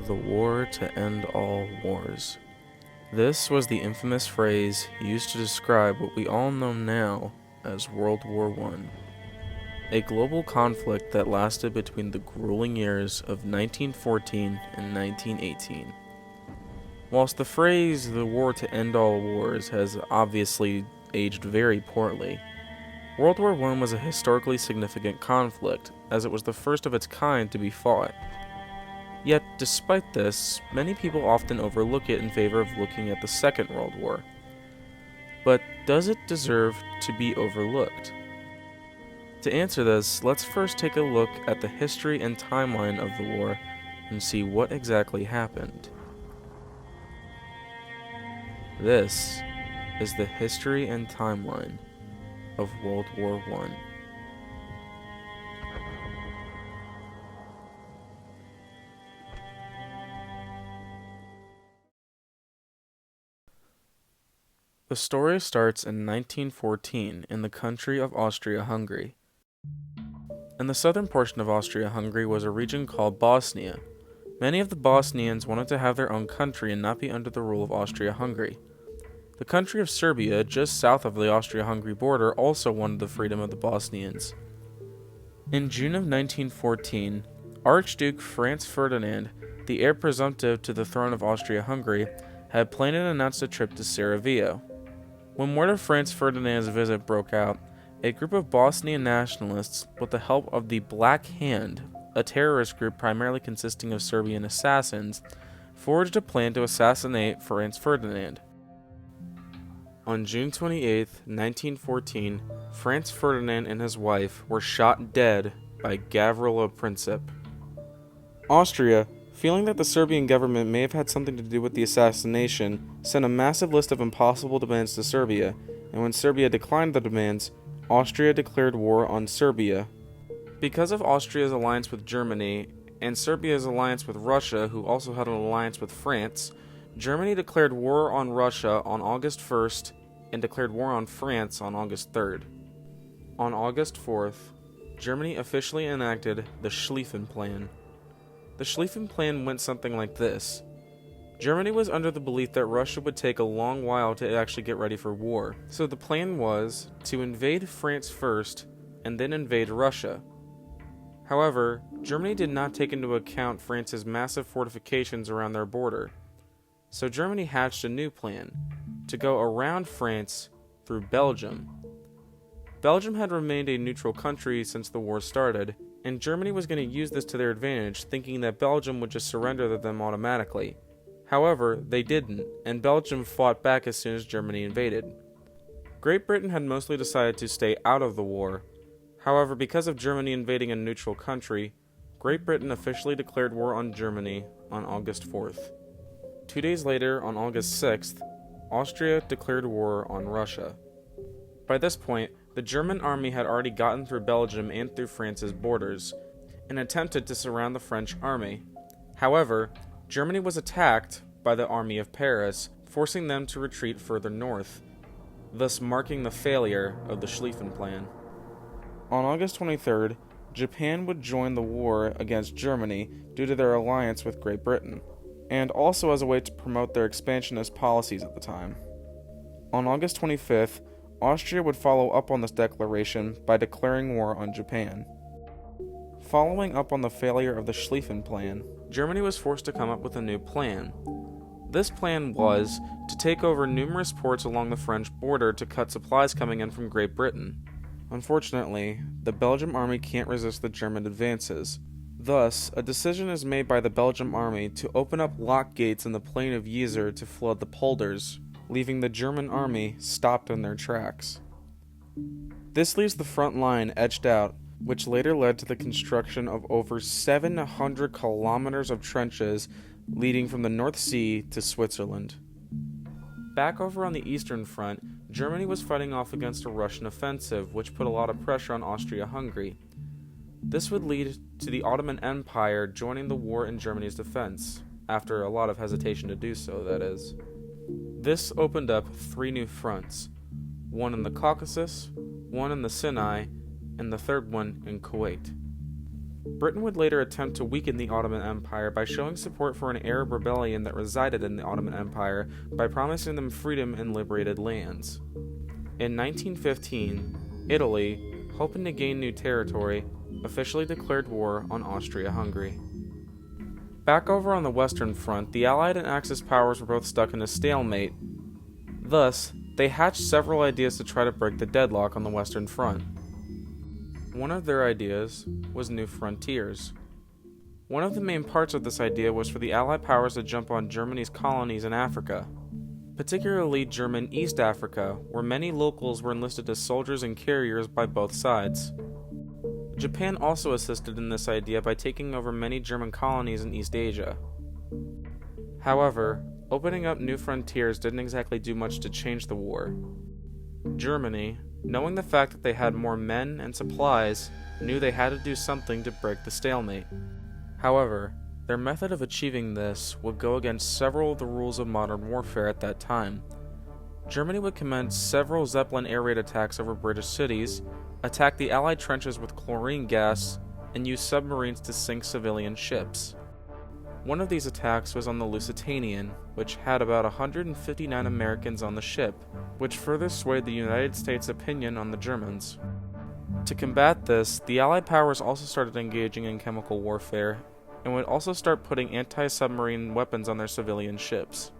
The war to end all wars. This was the infamous phrase used to describe what we all know now as World War I, a global conflict that lasted between the grueling years of 1914 and 1918. Whilst the phrase the war to end all wars has obviously aged very poorly, World War I was a historically significant conflict, as it was the first of its kind to be fought. Yet, despite this, many people often overlook it in favor of looking at the Second World War. But does it deserve to be overlooked? To answer this, let's first take a look at the history and timeline of the war and see what exactly happened. This is the history and timeline of World War I. The story starts in 1914 in the country of Austria-Hungary. In the southern portion of Austria-Hungary was a region called Bosnia. Many of the Bosnians wanted to have their own country and not be under the rule of Austria-Hungary. The country of Serbia, just south of the Austria-Hungary border, also wanted the freedom of the Bosnians. In June of 1914, Archduke Franz Ferdinand, the heir presumptive to the throne of Austria-Hungary, had planned and announced a trip to Sarajevo. When word of Franz Ferdinand's visit broke out, a group of Bosnian nationalists, with the help of the Black Hand, a terrorist group primarily consisting of Serbian assassins, forged a plan to assassinate Franz Ferdinand. On June 28, 1914, Franz Ferdinand and his wife were shot dead by Gavrilo Princip. Austria, feeling that the Serbian government may have had something to do with the assassination, sent a massive list of impossible demands to Serbia, and when Serbia declined the demands, Austria declared war on Serbia. Because of Austria's alliance with Germany and Serbia's alliance with Russia, who also had an alliance with France, Germany declared war on Russia on August 1st and declared war on France on August 3rd. On August 4th, Germany officially enacted the Schlieffen Plan. The Schlieffen Plan went something like this. Germany was under the belief that Russia would take a long while to actually get ready for war, so the plan was to invade France first and then invade Russia. However, Germany did not take into account France's massive fortifications around their border, so Germany hatched a new plan, to go around France through Belgium. Belgium had remained a neutral country since the war started, and Germany was going to use this to their advantage, thinking that Belgium would just surrender to them automatically. However, they didn't, and Belgium fought back as soon as Germany invaded. Great Britain had mostly decided to stay out of the war. However, because of Germany invading a neutral country, Great Britain officially declared war on Germany on August 4th. 2 days later, on August 6th, Austria declared war on Russia. By this point, the German army had already gotten through Belgium and through France's borders, and attempted to surround the French army. However, Germany was attacked by the army of Paris, forcing them to retreat further north, thus marking the failure of the Schlieffen Plan. On August 23rd, Japan would join the war against Germany due to their alliance with Great Britain, and also as a way to promote their expansionist policies at the time. On August 25th, Austria would follow up on this declaration by declaring war on Japan. Following up on the failure of the Schlieffen Plan, Germany was forced to come up with a new plan. This plan was to take over numerous ports along the French border to cut supplies coming in from Great Britain. Unfortunately, the Belgian army can't resist the German advances. Thus, a decision is made by the Belgian army to open up lock gates in the plain of Yser to flood the polders, leaving the German army stopped in their tracks. This leaves the front line edged out, which later led to the construction of over 700 kilometers of trenches leading from the North Sea to Switzerland. Back over on the Eastern Front, Germany was fighting off against a Russian offensive, which put a lot of pressure on Austria-Hungary. This would lead to the Ottoman Empire joining the war in Germany's defense, after a lot of hesitation to do so, that is. This opened up 3 new fronts, one in the Caucasus, one in the Sinai, and the third one in Kuwait. Britain would later attempt to weaken the Ottoman Empire by showing support for an Arab rebellion that resided in the Ottoman Empire by promising them freedom and liberated lands. In 1915, Italy, hoping to gain new territory, officially declared war on Austria-Hungary. Back over on the Western Front, the Allied and Axis powers were both stuck in a stalemate. Thus, they hatched several ideas to try to break the deadlock on the Western Front. One of their ideas was new frontiers. One of the main parts of this idea was for the Allied powers to jump on Germany's colonies in Africa, particularly German East Africa, where many locals were enlisted as soldiers and carriers by both sides. Japan also assisted in this idea by taking over many German colonies in East Asia. However, opening up new frontiers didn't exactly do much to change the war. Germany, knowing the fact that they had more men and supplies, knew they had to do something to break the stalemate. However, their method of achieving this would go against several of the rules of modern warfare at that time. Germany would commence several Zeppelin air raid attacks over British cities, attack the Allied trenches with chlorine gas, and use submarines to sink civilian ships. One of these attacks was on the Lusitanian, which had about 159 Americans on the ship, which further swayed the United States' opinion on the Germans. To combat this, the Allied powers also started engaging in chemical warfare, and would also start putting anti-submarine weapons on their civilian ships.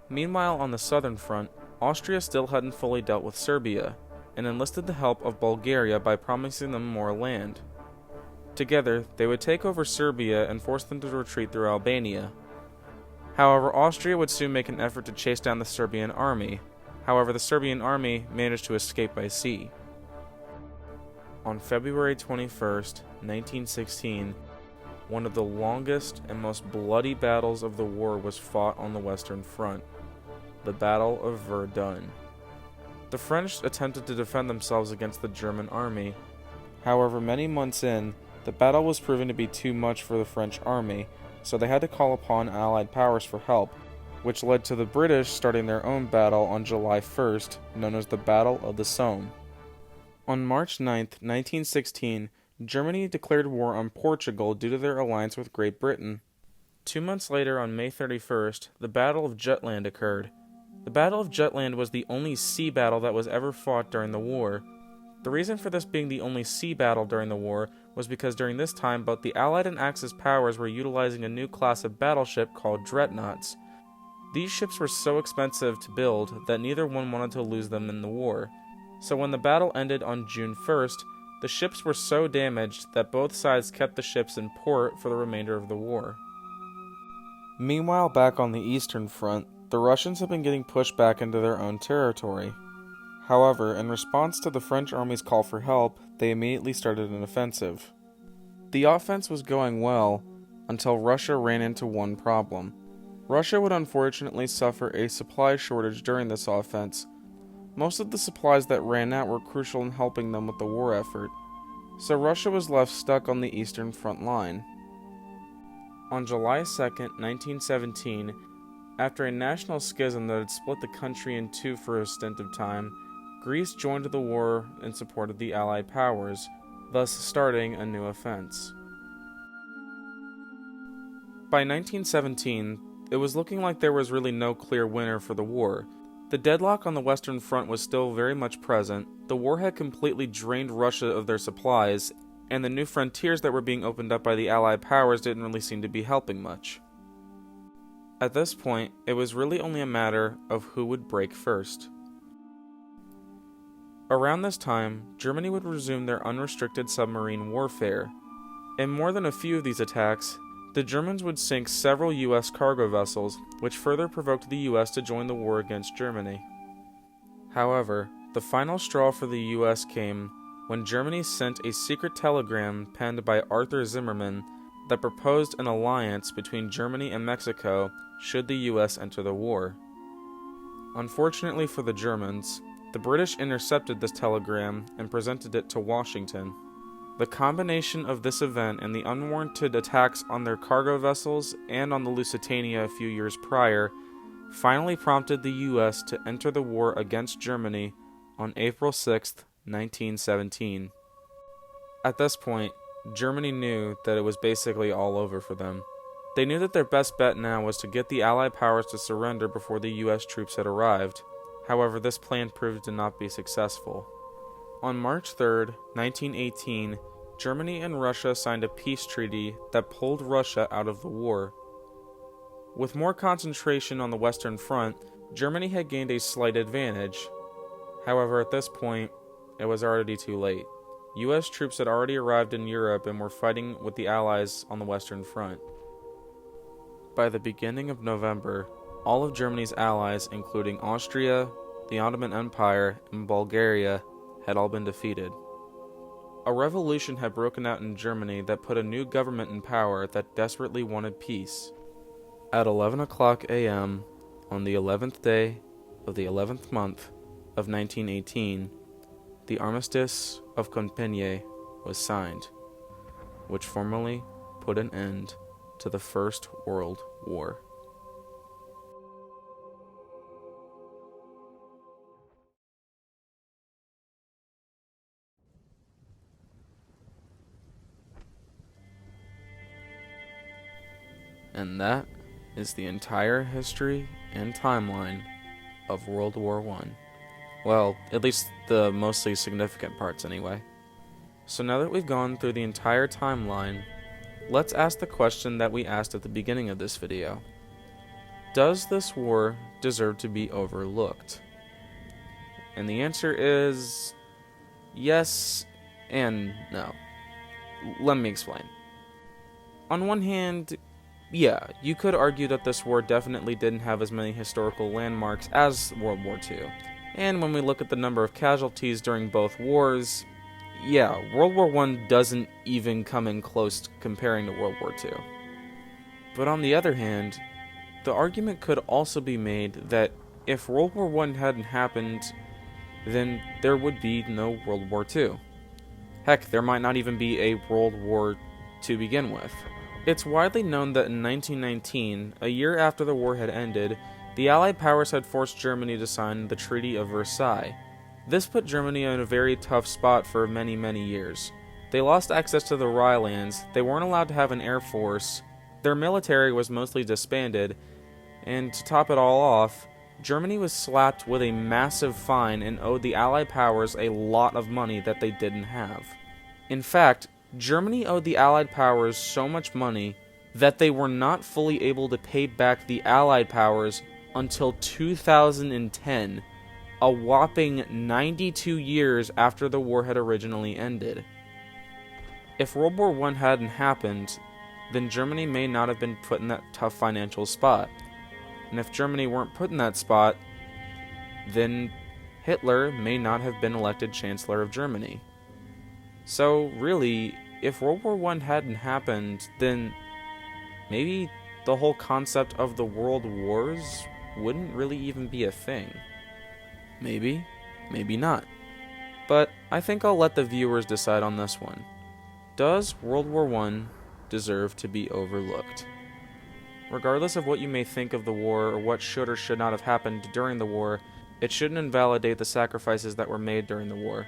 Meanwhile, on the southern front, Austria still hadn't fully dealt with Serbia, and enlisted the help of Bulgaria by promising them more land. Together, they would take over Serbia and force them to retreat through Albania. However, Austria would soon make an effort to chase down the Serbian army. However, the Serbian army managed to escape by sea. On February 21st, 1916, one of the longest and most bloody battles of the war was fought on the Western Front, the Battle of Verdun. The French attempted to defend themselves against the German army. However, many months in, the battle was proving to be too much for the French army, so they had to call upon Allied powers for help, which led to the British starting their own battle on July 1st, known as the Battle of the Somme. On March 9th, 1916, Germany declared war on Portugal due to their alliance with Great Britain. 2 months later, on May 31st, the Battle of Jutland occurred. The Battle of Jutland was the only sea battle that was ever fought during the war. The reason for this being the only sea battle during the war was because during this time both the Allied and Axis powers were utilizing a new class of battleship called dreadnoughts. These ships were so expensive to build that neither one wanted to lose them in the war. So when the battle ended on June 1st, the ships were so damaged that both sides kept the ships in port for the remainder of the war. Meanwhile, back on the Eastern Front, the Russians had been getting pushed back into their own territory. However, in response to the French army's call for help, they immediately started an offensive. The offense was going well until Russia ran into one problem. Russia would unfortunately suffer a supply shortage during this offense. Most of the supplies that ran out were crucial in helping them with the war effort, so Russia was left stuck on the Eastern Front line. On July 2nd, 1917, after a national schism that had split the country in two for a stint of time, Greece joined the war in support of the Allied powers, thus starting a new offense. By 1917, it was looking like there was really no clear winner for the war. The deadlock on the Western Front was still very much present, the war had completely drained Russia of their supplies, and the new frontiers that were being opened up by the Allied powers didn't really seem to be helping much. At this point, it was really only a matter of who would break first. Around this time, Germany would resume their unrestricted submarine warfare. In more than a few of these attacks, the Germans would sink several U.S. cargo vessels, which further provoked the U.S. to join the war against Germany. However, the final straw for the U.S. came when Germany sent a secret telegram penned by Arthur Zimmerman that proposed an alliance between Germany and Mexico should the U.S. enter the war. Unfortunately for the Germans, the British intercepted this telegram and presented it to Washington. The combination of this event and the unwarranted attacks on their cargo vessels and on the Lusitania a few years prior finally prompted the U.S. to enter the war against Germany on April 6, 1917. At this point, Germany knew that it was basically all over for them. They knew that their best bet now was to get the Allied powers to surrender before the US troops had arrived. However, this plan proved to not be successful. On March 3rd, 1918, Germany and Russia signed a peace treaty that pulled Russia out of the war. With more concentration on the Western Front, Germany had gained a slight advantage. However, at this point, it was already too late. US troops had already arrived in Europe and were fighting with the Allies on the Western Front. By the beginning of November, all of Germany's allies, including Austria, the Ottoman Empire, and Bulgaria, had all been defeated. A revolution had broken out in Germany that put a new government in power that desperately wanted peace. At 11 o'clock a.m., on the 11th day of the 11th month of 1918, the Armistice of Compiègne was signed, which formally put an end to the First World War. And that is the entire history and timeline of World War I. Well, at least the mostly significant parts anyway. So now that we've gone through the entire timeline, let's ask the question that we asked at the beginning of this video. Does this war deserve to be overlooked? And the answer is yes and no. Let me explain. On one hand, yeah, you could argue that this war definitely didn't have as many historical landmarks as World War II. And when we look at the number of casualties during both wars, yeah, World War I doesn't even come in close comparing to World War II. But on the other hand, the argument could also be made that if World War I hadn't happened, then there would be no World War II. Heck, there might not even be a World War to begin with. It's widely known that in 1919, a year after the war had ended, the Allied powers had forced Germany to sign the Treaty of Versailles. This put Germany in a very tough spot for many, many years. They lost access to the Rhinelands, they weren't allowed to have an air force, their military was mostly disbanded, and to top it all off, Germany was slapped with a massive fine and owed the Allied powers a lot of money that they didn't have. In fact, Germany owed the Allied powers so much money that they were not fully able to pay back the Allied powers until 2010, a whopping 92 years after the war had originally ended. If World War I hadn't happened, then Germany may not have been put in that tough financial spot. And if Germany weren't put in that spot, then Hitler may not have been elected Chancellor of Germany. So really, if World War I hadn't happened, then maybe the whole concept of the World Wars wouldn't really even be a thing. Maybe, maybe not. But I think I'll let the viewers decide on this one. Does World War I deserve to be overlooked? Regardless of what you may think of the war or what should or should not have happened during the war, it shouldn't invalidate the sacrifices that were made during the war.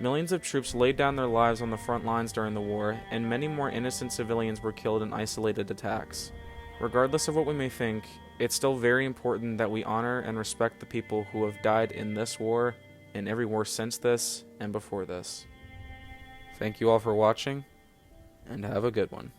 Millions of troops laid down their lives on the front lines during the war, and many more innocent civilians were killed in isolated attacks. Regardless of what we may think, it's still very important that we honor and respect the people who have died in this war, and every war since this, and before this. Thank you all for watching, and have a good one.